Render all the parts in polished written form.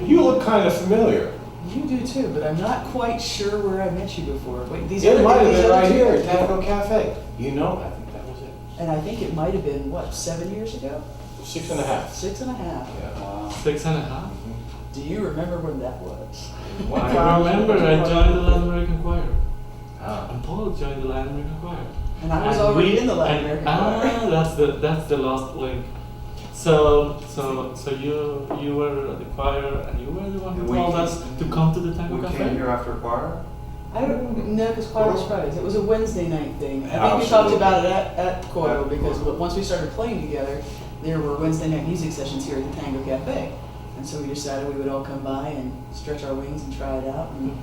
You look kind of familiar. You do too, but I'm not quite sure where I met you before. Wait, It might have been right here at Tango Cafe. You know, I think that was it. And I think it might have been, what, 7 years ago? 6.5. 6.5. Yeah. Wow. 6.5? Do you remember when that was? I remember I joined the Latin American Choir. Ah. And Paul joined the Latin American Choir. And I was already in the Latin American Choir. That's the last link. So you were at the choir and you were the one who told us to come to the Tango Cafe? We came here after choir? I don't know, because choir was Fridays. It was a Wednesday night thing. I think we Absolutely. talked about it at choir because once we started playing together, there were Wednesday night music sessions here at the Tango Cafe. And so we decided we would all come by and stretch our wings and try it out. And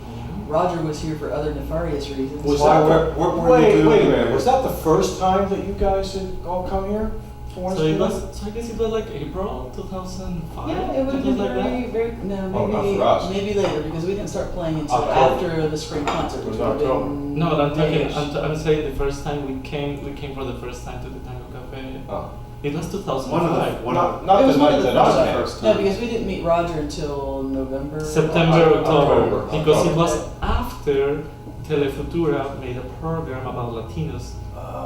Roger was here for other nefarious reasons. Was Why, that wait wait a minute. Was that the first time that you guys had all come here? So I guess it was like April 2005. Yeah, it would have been like very, not for us. maybe later because we didn't start playing until October. after the spring concert, which It was would have October. been No, but May-ish. I'm saying the first time we came for the first time to the Tango Cafe. Oh. It was 2005. Not It the was one night of the that I first came. No, because we didn't meet Roger until November. September, October, because it October. was after Telefutura made a program about Latinos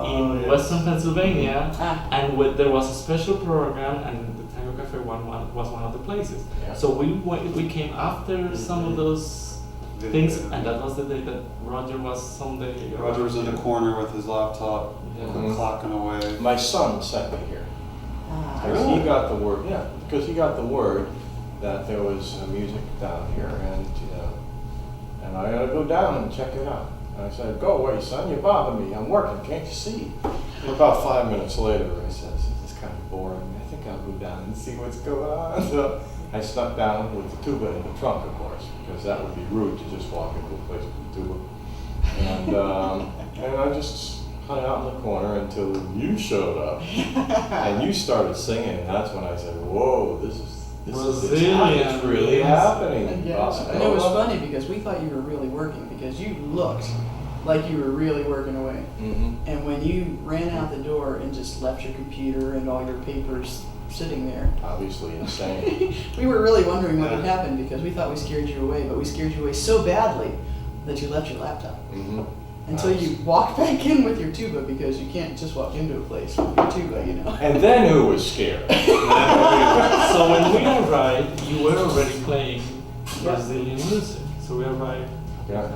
in Western Pennsylvania, and there was a special program, and the Tango Cafe was one of the places. Yeah. So we came after some of those things, and that was the day that Roger was someday. Roger was in the corner with his laptop, Yeah. clocking away. My son sent me here. Ah. Because he got the word, because he got the word that there was music down here, and I gotta go down and check it out. And I said, "Go away, son, you bother me. I'm working, can't you see?" About 5 minutes later, I said, "This is kind of boring. I think I'll go down and see what's going on." So I snuck down with the tuba in the trunk, of course, because that would be rude to just walk into a place with the tuba. And I just hung out in the corner until you showed up and you started singing, and that's when I said, "Whoa, this is it's really happening." And it was funny because we thought you were really working because you looked like you were really working away. Mm-hmm. And when you ran out the door and just left your computer and all your papers sitting there, Obviously insane. we were really wondering what had happened because we thought we scared you away, but we scared you away so badly that you left your laptop. Mm-hmm. Until you walked back in with your tuba because you can't just walk into a place with your tuba, you know. And then who was scared? So when we arrived, you were already playing Brazilian music. So we arrived. Yeah.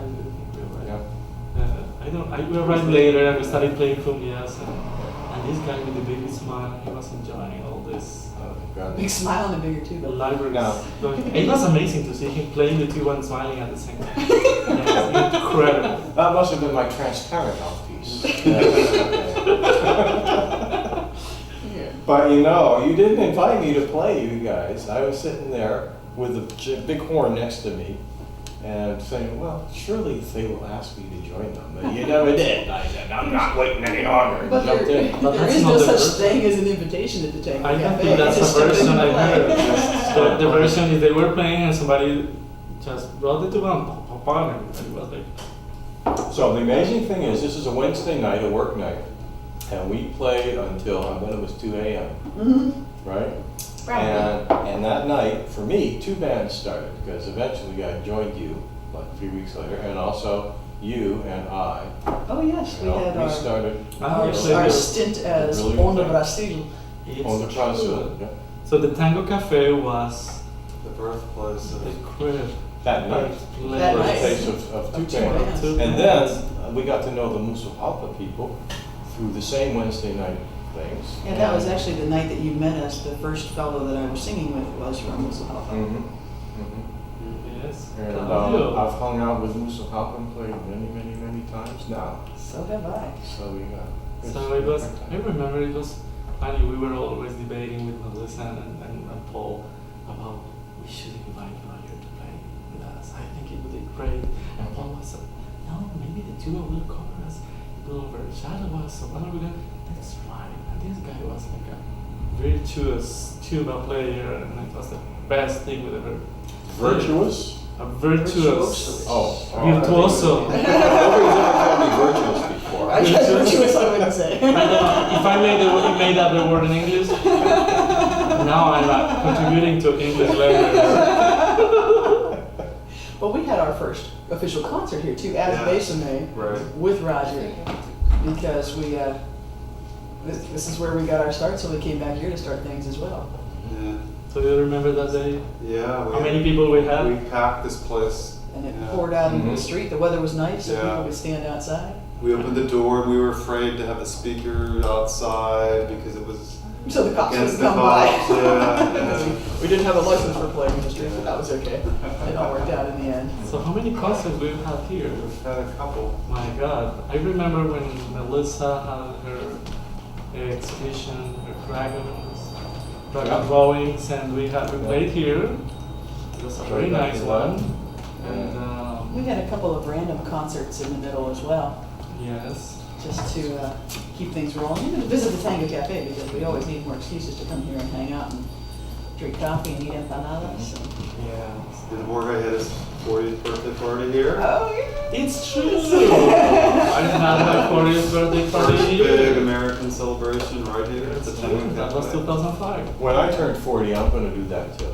We arrived later and we started playing cumbias, and this guy with the big smile, he was enjoying all this. Big smile and a bigger tuba. Library. No. It was amazing to see him playing the tuba and smiling at the same time. Yeah, incredible. That must have been my transparent mouthpiece. But you didn't invite me to play, you guys. I was sitting there with the big horn next to me and saying, well, surely they will ask me to join them. But you never did. I said, I'm not waiting any longer. And But jumped in. there is no such thing as an invitation at the Tango I don't Cafe. think that's You just the step in version and I play. heard. The version is they were playing and somebody just brought the tuba and pop on, and it was like. So the amazing thing is, this is a Wednesday night, a work night, and we played until, I bet it was 2 a.m., Mm-hmm. right? Probably. And that night, for me, 2 bands started, because eventually I joined you, like 3 weeks later, and also you and I. Oh yes, we had we started our stint as Really Onda good. Brasil. on the Brasil, yeah. So the Tango Cafe was The birthplace the of crib. That night. That night. Birthplace of 2 Of two bands. bands. And then we got to know the Musuhalpa people through the same Wednesday night things. Yeah, that was actually the night that you met us. The first fellow that I was singing with was from Musuhalpa. Mm-hmm. Mm-hmm. Yes. And Claudio. I've hung out with Musuhalpa and played many times now. So have I. So we got. So it was, I remember it was funny, we were always debating with Melissa and Paul about we should invite Roger to play with us. I think it would be great. And Paul was like, no, maybe the duo will cover us, it will overshadow us, so what are we going to, that's fine. And this guy was like a virtuous tuba player, and it was the best thing we've ever played. Virtuous? A virtuous. Oh. Virtuoso. Nobody's ever called me virtuous before. I guess virtuous I wouldn't say. If I made up the word in English, now I'm contributing to English learners. But we had our first official concert here too, as Yeah. Besame Right. with Roger, because we this is where we got our start, so we came back here to start things as well. Yeah. So you remember that day? Yeah. How many people we had? We packed this place. And it Yeah. poured out into the Mhm. street. The weather was nice, so Yeah. people could stand outside. We opened the door and we were afraid to have the speaker outside because it was So the cops against wouldn't the come by. cops. Yeah. Because Yeah. we didn't have a license for playing in the street, but that was okay. It all worked out in the end. So how many concerts we've had here? We've had a couple. My God, I remember when Melissa had her exhibition, her dragon drawings, and we played here. It was a very nice one. And We had a couple of random concerts in the middle as well, yes, just to keep things rolling. Even to visit the Tango Cafe, because we always need more excuses to come here and hang out and drink coffee and eat empanadas. And yes. And Jorge had his 40th birthday party here. oh, yeah. It's true. I had my 40th birthday First party big here. American celebration right here at the Tango That was Cafe. 2005. When I turned 40, I'm gonna do that too.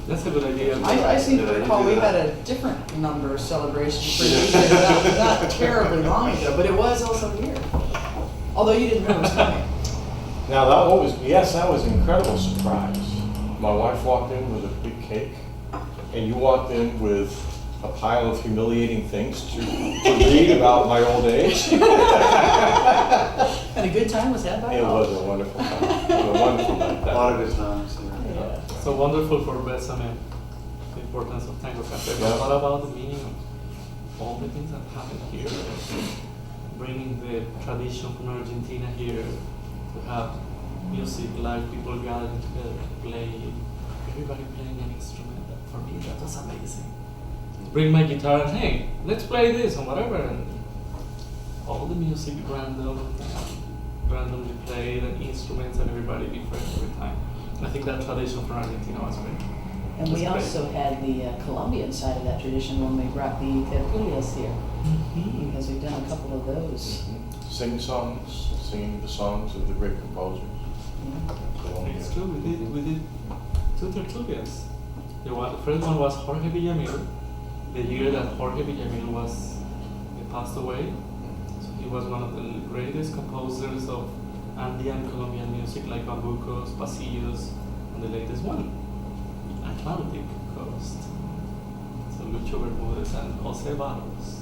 That's a good idea. I seem to Yeah, you recall do we that. had a different number of celebrations for you, not terribly long ago, but it was also here. Although you didn't know it was coming. Now that was an incredible surprise. My wife walked in with a big cake, and you walked in with a pile of humiliating things to read about my old age. And a good time was had by It all. was a wonderful time. It was a wonderful night. A lot of good times here. Yeah. So wonderful for Besame, the importance of Tango Cafe. But Yeah. what about the meaning of all the things that happen here? Bringing the tradition from Argentina here, to have music, live people gathering together to play, everybody playing an instrument. For me, that was amazing. Bring my guitar and hey, let's play this and whatever. And all the music randomly played and instruments and everybody different every time. I think that tradition from Argentina was great. And we That's also had the Colombian side of that tradition when we brought the tertulias here, Mm-hmm. because we've done a couple of those. Sing songs, singing the songs of the great composers. Yeah. It's true, we did two tertulias. The first one was Jorge Villamil, the year that Jorge Villamil passed away. So he was one of the greatest composers of Andean Colombian music like bambucos, pasillos, and the latest one, Atlantic Coast. So Lucho Bermudez and Jose Barros.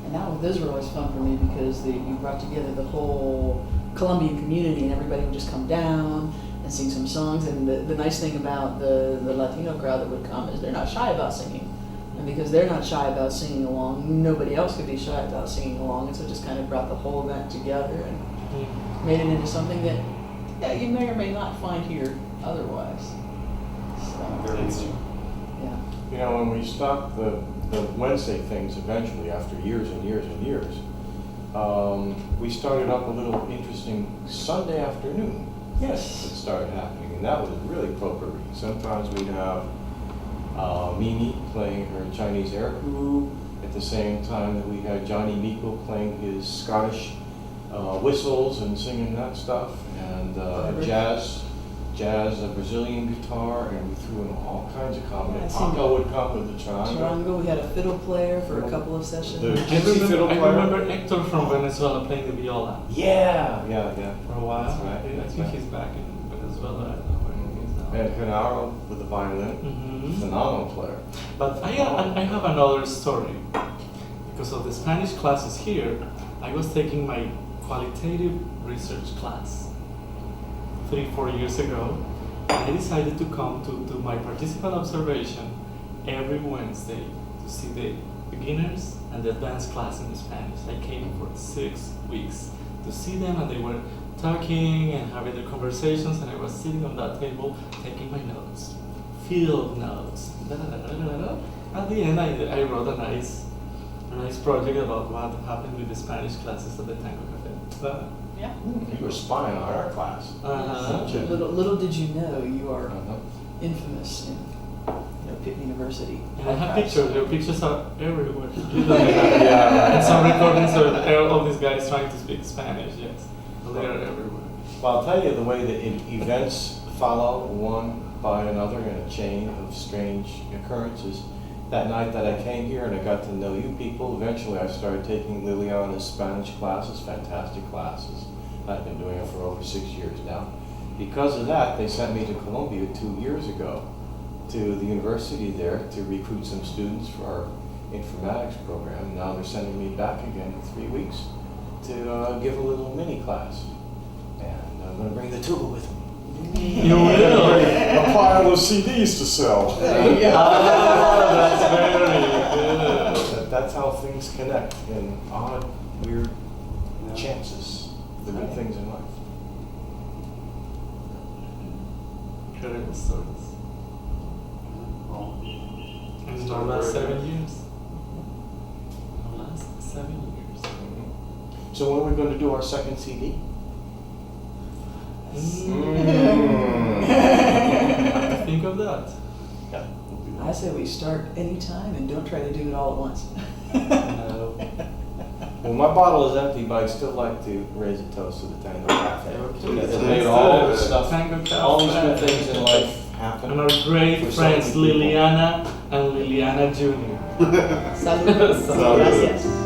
And those were always fun for me because you brought together the whole Colombian community and everybody would just come down and sing some songs. And the nice thing about the Latino crowd that would come is they're not shy about singing. And because they're not shy about singing along, nobody else could be shy about singing along. And so it just kind of brought the whole event together and made it into something that you may or may not find here otherwise. So, Very It's easy. yeah. You know, when we stopped the Wednesday things eventually, after years and years and years, we started up a little interesting Sunday afternoon. Yes. That started happening, and that was really potpourri. Sometimes we'd have Mimi playing her Chinese air group at the same time that we had Johnny Miko playing his Scottish whistles and singing that stuff, and a Brazilian guitar, and we threw in all kinds of combinations. Yeah, I see. Paco would come with the charango. Charango, we had a fiddle player for a couple of sessions. The- I Gypsy fiddle I player? remember Hector from Venezuela playing the viola Yeah. for a while. That's right, I that's think right. he's back in Venezuela. I don't know where he is now. And Genaro with the violin, Mhm. phenomenal player. But I have another story. Because of the Spanish classes here, I was taking my qualitative research class 3-4 years ago. And I decided to come to my participant observation every Wednesday to see the beginners and the advanced class in Spanish. I came for 6 weeks to see them, and they were talking and having their conversations, and I was sitting on that table taking my notes, field notes. At the end, I wrote a nice project about what happened with the Spanish classes at the Tango Cafe. Yeah. You were spying on our class. Uh-huh. Such a- Little did you know you are Uh-huh. infamous in Pitt University. And I have podcast. pictures. Your pictures are everywhere. And some recordings of all these guys trying to speak Spanish. Yes, they are everywhere. Well, I'll tell you the way that events follow one by another in a chain of strange occurrences. That night that I came here and I got to know you people, eventually I started taking Liliana's Spanish classes, fantastic classes. I've been doing it for over 6 years now. Because of that, they sent me to Colombia 2 years ago to the university there to recruit some students for our informatics program. Now they're sending me back again in 3 weeks to give a little mini class. And I'm going to bring the tuba with me. You will. A pile of CDs to sell. Ah, that's very good. That's how things connect in odd, weird chances. The good things in life. Incredible stories. And our last 7 years. Our last 7 years. So when are we going to do our second CD? I have to think of that. Yeah. I say we start anytime and don't try to do it all at once. No. Well, my bottle is empty, but I'd still like to raise a toast to the Tango Cafe. Okay. That made all this stuff, Tango Cafe. all these good things in life happen. And our great For so friends many people. Liliana and Liliana Jr. Salud. Salud. Gracias.